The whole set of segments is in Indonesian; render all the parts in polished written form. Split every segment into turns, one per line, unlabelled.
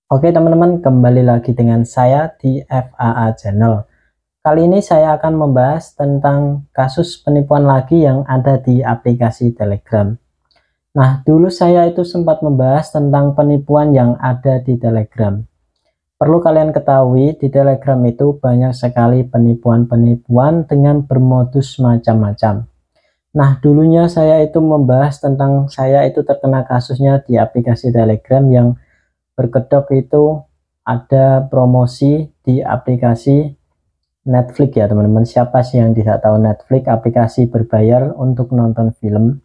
Oke teman-teman, kembali lagi dengan saya di FAA Channel. Kali ini saya akan membahas tentang kasus penipuan lagi yang ada di aplikasi Telegram. Nah, dulu saya itu sempat membahas tentang penipuan yang ada di Telegram. Perlu kalian ketahui, di Telegram itu banyak sekali penipuan-penipuan dengan bermodus macam-macam. Nah, dulunya saya itu membahas tentang saya itu terkena kasusnya di aplikasi Telegram yang berkedok itu ada promosi di aplikasi Netflix ya teman-teman. Siapa sih yang tidak tahu Netflix, aplikasi berbayar untuk nonton film.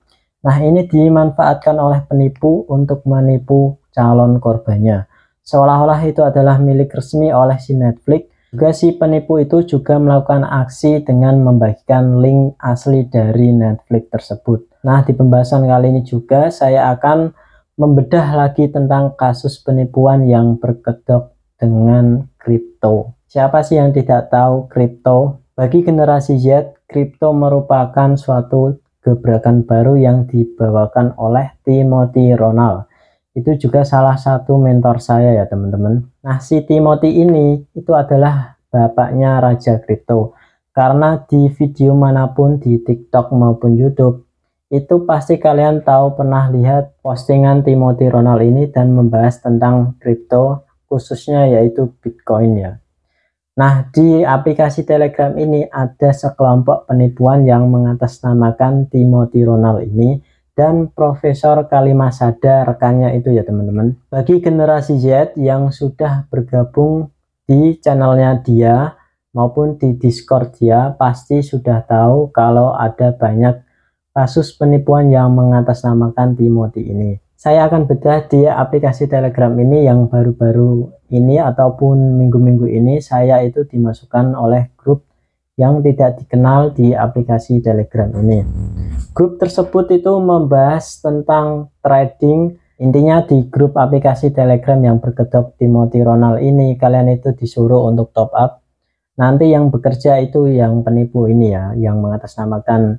Nah, ini dimanfaatkan oleh penipu untuk menipu calon korbannya, seolah-olah itu adalah milik resmi oleh si Netflix. Juga si penipu itu juga melakukan aksi dengan membagikan link asli dari Netflix tersebut. Nah, di pembahasan kali ini juga saya akan membedah lagi tentang kasus penipuan yang berkedok dengan kripto. Siapa sih yang tidak tahu kripto? Bagi generasi Z, kripto merupakan suatu gebrakan baru yang dibawakan oleh Timothy Ronald. Itu juga salah satu mentor saya ya teman-teman. Nah, si Timothy ini itu adalah bapaknya Raja Kripto. Karena di video manapun di TikTok maupun YouTube, itu pasti kalian tahu pernah lihat postingan Timothy Ronald ini dan membahas tentang kripto, khususnya yaitu Bitcoin ya. Nah, di aplikasi Telegram ini ada sekelompok penipuan yang mengatasnamakan Timothy Ronald ini dan Profesor Kalimasada rekannya itu ya teman-teman. Bagi generasi Z yang sudah bergabung di channelnya dia maupun di Discord dia pasti sudah tahu kalau ada banyak kasus penipuan yang mengatasnamakan Timothy ini. Saya akan bedah di aplikasi Telegram ini yang baru-baru ini ataupun minggu-minggu ini saya itu dimasukkan oleh grup yang tidak dikenal di aplikasi Telegram ini. Grup tersebut itu membahas tentang trading. Intinya di grup aplikasi Telegram yang berkedok Timothy Ronald ini kalian itu disuruh untuk top up. Nanti yang bekerja itu yang penipu ini ya, yang mengatasnamakan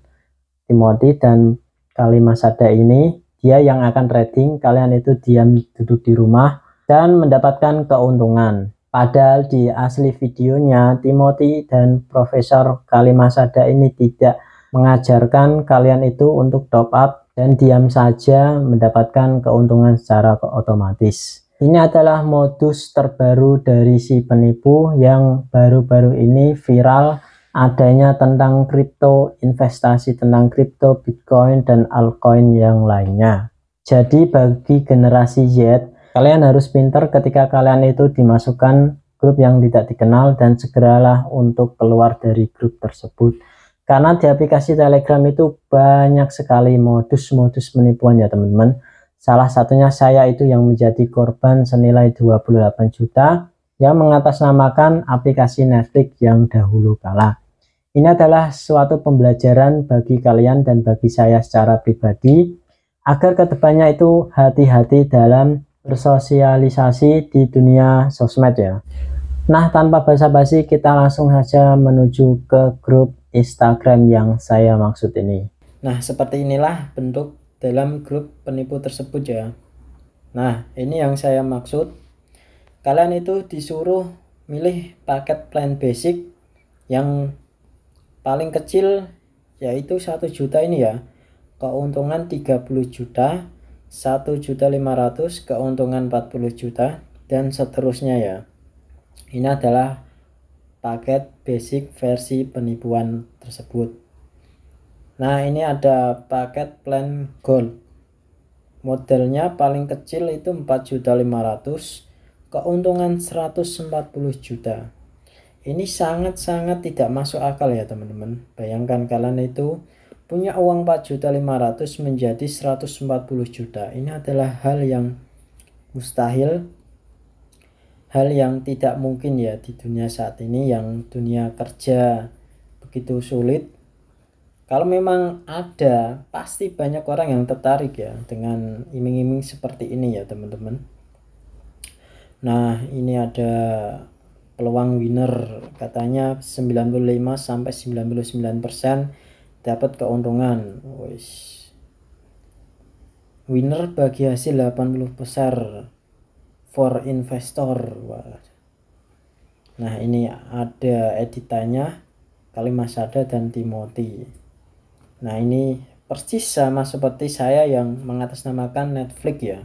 Timothy dan Kalimasada ini. Dia yang akan trading, kalian itu diam duduk di rumah dan mendapatkan keuntungan. Padahal di asli videonya Timothy dan Profesor Kalimasada ini tidak mengajarkan kalian itu untuk top up dan diam saja mendapatkan keuntungan secara otomatis. Ini adalah modus terbaru dari si penipu yang baru-baru ini viral adanya tentang kripto, investasi tentang kripto, Bitcoin, dan altcoin yang lainnya. Jadi bagi generasi Z, kalian harus pintar ketika kalian itu dimasukkan grup yang tidak dikenal dan segeralah untuk keluar dari grup tersebut. Karena di aplikasi Telegram itu banyak sekali modus-modus penipuan ya teman-teman. Salah satunya saya itu yang menjadi korban senilai 28 juta yang mengatasnamakan aplikasi Netflix yang dahulu kala. Ini adalah suatu pembelajaran bagi kalian dan bagi saya secara pribadi agar kedepannya itu hati-hati dalam bersosialisasi di dunia sosmed ya. Nah, tanpa basa-basi kita langsung saja menuju ke grup Instagram yang saya maksud ini. Nah, seperti inilah bentuk dalam grup penipu tersebut ya. Nah, ini yang saya maksud. Kalian itu disuruh milih paket plan basic yang paling kecil yaitu 1 juta ini ya, keuntungan 30 juta, 1.500.000 keuntungan 40 juta dan seterusnya ya. Ini adalah paket basic versi penipuan tersebut. Nah, ini ada paket plan gold, modelnya paling kecil itu 4.500.000 keuntungan 140 juta. Ini sangat-sangat tidak masuk akal ya teman-teman. Bayangkan kalian itu punya uang 4.500.000 menjadi 140 juta. Ini adalah hal yang mustahil, hal yang tidak mungkin ya di dunia saat ini, yang dunia kerja begitu sulit. Kalau memang ada, pasti banyak orang yang tertarik ya dengan iming-iming seperti ini ya teman-teman. Nah, ini ada peluang winner katanya 95 sampai 99% dapat keuntungan. Winner bagi hasil 80 besar for investor. Nah, ini ada editannya Kalimasada dan Timothy. Nah, ini persis sama seperti saya yang mengatasnamakan Netflix ya.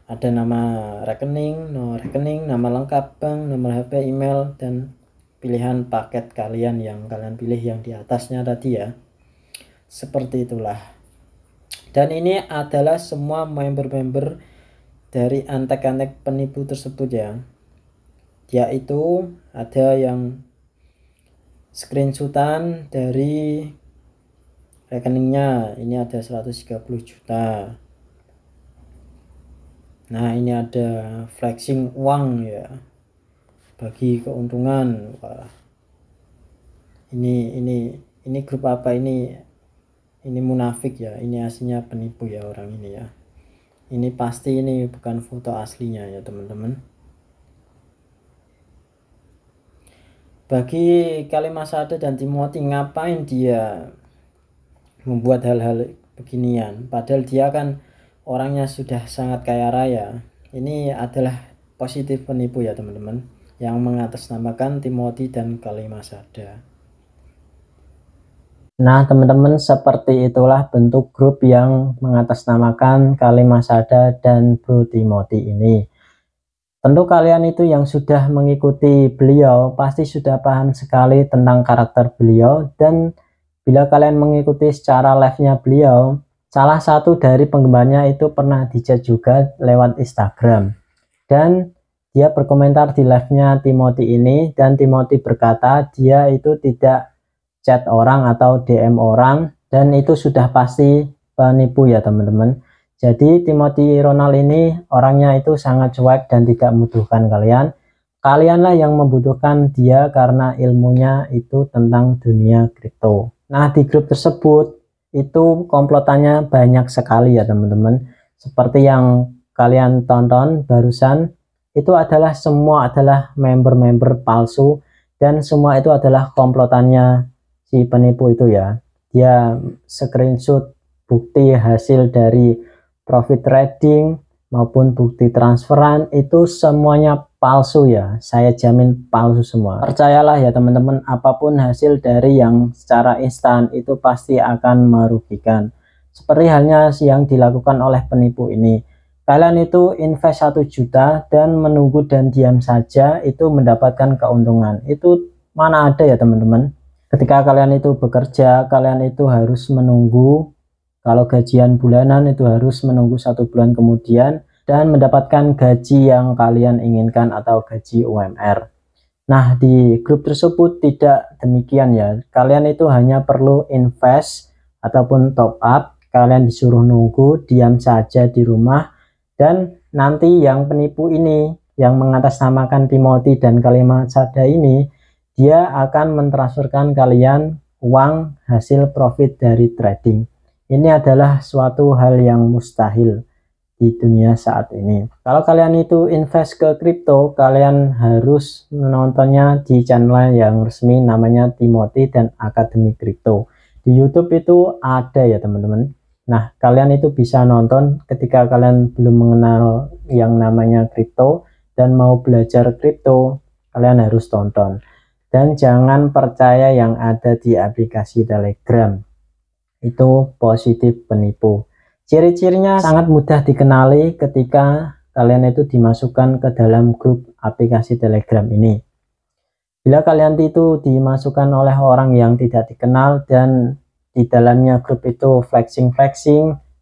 Ada nama rekening, nomor rekening, nama lengkap bank, nomor HP, email, dan pilihan paket kalian yang kalian pilih yang di atasnya tadi ya. Seperti itulah. Dan ini adalah semua member-member dari antek-antek penipu tersebut ya. Dia itu ada yang screenshotan dari rekeningnya, ini ada 130 juta. Nah, ini ada flexing uang ya, bagi keuntungan. Wah, ini grup apa ini munafik ya, ini aslinya penipu ya orang ini ya. Ini pasti ini bukan foto aslinya ya teman-teman. Bagi Kalimasada dan Timothy, ngapain dia membuat hal-hal beginian, padahal dia kan orangnya sudah sangat kaya raya. Ini adalah positif penipu ya teman-teman, yang mengatasnamakan Timothy dan Kalimasada. Nah teman-teman, seperti itulah bentuk grup yang mengatasnamakan Kalimasada dan Bro Timothy ini. Tentu kalian itu yang sudah mengikuti beliau pasti sudah paham sekali tentang karakter beliau, dan bila kalian mengikuti secara live-nya beliau, salah satu dari penggemarnya itu pernah di-chat juga lewat Instagram, dan dia berkomentar di live-nya Timothy ini, dan Timothy berkata dia itu tidak chat orang atau DM orang, dan itu sudah pasti penipu ya teman-teman. Jadi Timothy Ronald ini orangnya itu sangat cuek dan tidak membutuhkan kalian. Kalianlah yang membutuhkan dia karena ilmunya itu tentang dunia kripto. Nah, di grup tersebut itu komplotannya banyak sekali ya teman-teman. Seperti yang kalian tonton barusan, itu adalah semua adalah member-member palsu, dan semua itu adalah komplotannya si penipu itu ya. Dia screenshot bukti hasil dari profit trading maupun bukti transferan, itu semuanya palsu ya, saya jamin palsu semua. Percayalah ya teman-teman, apapun hasil dari yang secara instan itu pasti akan merugikan. Seperti halnya yang dilakukan oleh penipu ini, kalian itu invest 1 juta dan menunggu dan diam saja itu mendapatkan keuntungan. Itu mana ada ya teman-teman. Ketika kalian itu bekerja, kalian itu harus menunggu. Kalau gajian bulanan itu harus menunggu 1 bulan kemudian dan mendapatkan gaji yang kalian inginkan atau gaji UMR. Nah, di grup tersebut tidak demikian ya. Kalian itu hanya perlu invest ataupun top up. Kalian disuruh nunggu, diam saja di rumah, dan nanti yang penipu ini yang mengatasnamakan Timothy dan Kalimasada ini, dia akan mentransferkan kalian uang hasil profit dari trading. Ini adalah suatu hal yang mustahil di dunia saat ini. Kalau kalian itu invest ke kripto, kalian harus menontonnya di channel yang resmi namanya Timothy dan Akademi Kripto. Di YouTube itu ada ya teman-teman. Nah, kalian itu bisa nonton ketika kalian belum mengenal yang namanya kripto dan mau belajar kripto, kalian harus tonton. Dan jangan percaya yang ada di aplikasi Telegram. Itu positif penipu. Ciri-cirinya sangat mudah dikenali ketika kalian itu dimasukkan ke dalam grup aplikasi Telegram ini. Bila kalian itu dimasukkan oleh orang yang tidak dikenal dan di dalamnya grup itu flexing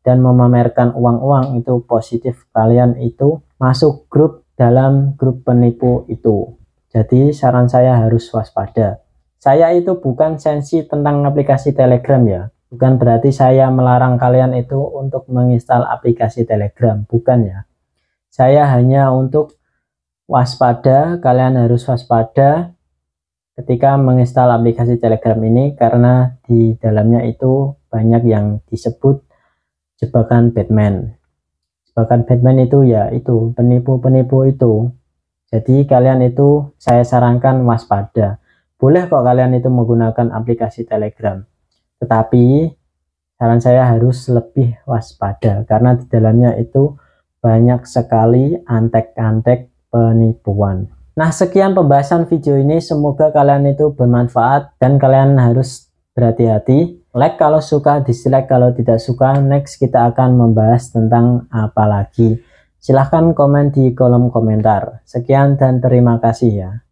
dan memamerkan uang-uang, itu positif kalian itu masuk grup dalam grup penipu itu. Jadi saran saya harus waspada. Saya itu bukan sensi tentang aplikasi Telegram ya. Bukan berarti saya melarang kalian itu untuk menginstal aplikasi Telegram, bukan ya. Saya hanya untuk waspada, kalian harus waspada ketika menginstal aplikasi Telegram ini, karena di dalamnya itu banyak yang disebut jebakan Batman. Jebakan Batman itu ya itu penipu-penipu itu. Jadi kalian itu saya sarankan waspada. Boleh kok kalian itu menggunakan aplikasi Telegram, tetapi saran saya harus lebih waspada karena di dalamnya itu banyak sekali antek-antek penipuan. Nah, sekian pembahasan video ini, semoga kalian itu bermanfaat dan kalian harus berhati-hati. Like kalau suka, dislike kalau tidak suka. Next kita akan membahas tentang apa lagi. Silahkan komen di kolom komentar. Sekian dan terima kasih ya.